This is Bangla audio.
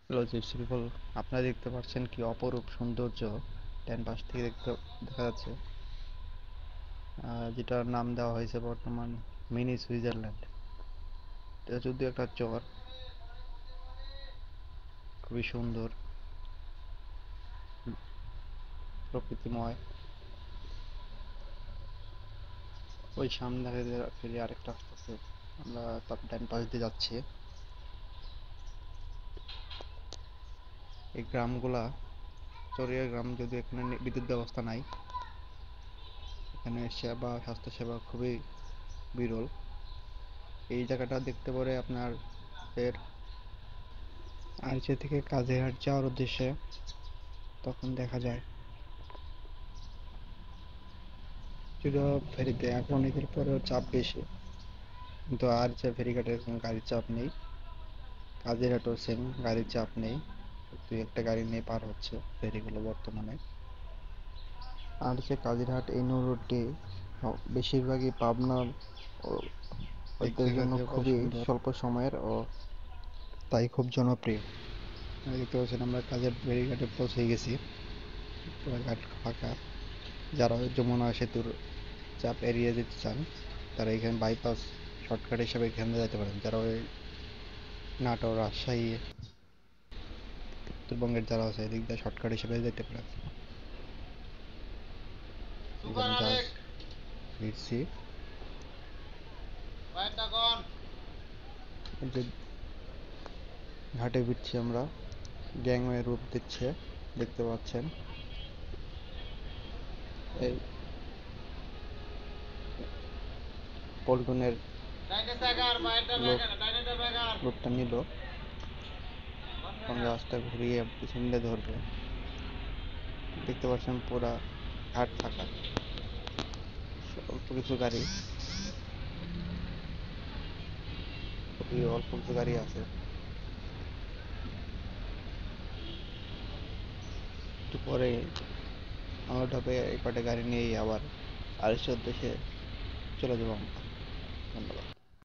হ্যালো জিপসি পিপল, আপনারা দেখতে পাচ্ছেন কি অপরূপ সৌন্দর্য ডান পাশ থেকে দেখা যাচ্ছে, যেটার নাম দেওয়া হয়েছে বর্তমান মিনি সুইজারল্যান্ড। এটা যদিও একটা চর, খুবই সুন্দর, প্রকৃতিময়। ওই সামনে দেখা ফেরি আরেকটা রাস্তা আছে, আমরা তার ডান পাশ দিয়ে যাচ্ছি। এই গ্রামগুলা চরিয়া গ্রাম, যদিও এখানে বিদ্যুৎ ব্যবস্থা নাই, এখানে স্বাস্থ্য সেবা খুবই বিরল। এই জায়গাটা দেখতে পরে আপনার এর আরচে থেকে কাজিরহাট যাওয়ার উদ্দেশ্যে তখন দেখা যায়। যদিও ফেরিতে এখন ঈদের পরেও চাপ বেশি, কিন্তু আরচে ফেরিঘাটে এরকম গাড়ির চাপ নেই। কাজিরহাটও সেম, গাড়ির চাপ নেই। দুই একটা গাড়ি নিয়ে পার হচ্ছে ফেরিগুলো বর্তমানে। আরচে কাজিরহাট এই নৌ রুটটি বেশিরভাগই পাবনার ওদের জন্য খুবই স্বল্প সময়ের ও তাই খুব জনপ্রিয়। দেখতে পাচ্ছেন আমরা কাজের ফেরিঘাটে পৌঁছে গেছি, পুরো ঘাট ফাঁকা। যারা যমুনা সেতুর চাপ এড়িয়ে যেতে চান তারা এখানে বাইপাস শর্টকাট হিসেবে এখানে যেতে পারেন। যারা ওই নাটোর, রাজশাহী, উত্তরবঙ্গের যারা আছে এদিক দিয়ে শর্টকাট হিসেবে যেতে পারেন। এখানে জাহাজ ভিড়ছি, যে ঘাটে ভিড়ছি আমরা, গ্যাংওয়ে রূপ দিচ্ছে দেখতে পাচ্ছেন। এই পল্টনের রূপটা নিল, এখন রাস্তা ঘুরিয়ে পিছন দিয়ে ধরবে। দেখতে পাচ্ছেন পুরা ঘাট ফাঁকা, অল্প কিছু গাড়ি, খুবই অল্প কিছু গাড়ি আছে। একটু পরে আমরা ঢাবে এই কটা গাড়ি নিয়েই আবার আড়াইশো উদ্দেশ্যে চলে যাবো আমরা। ধন্যবাদ।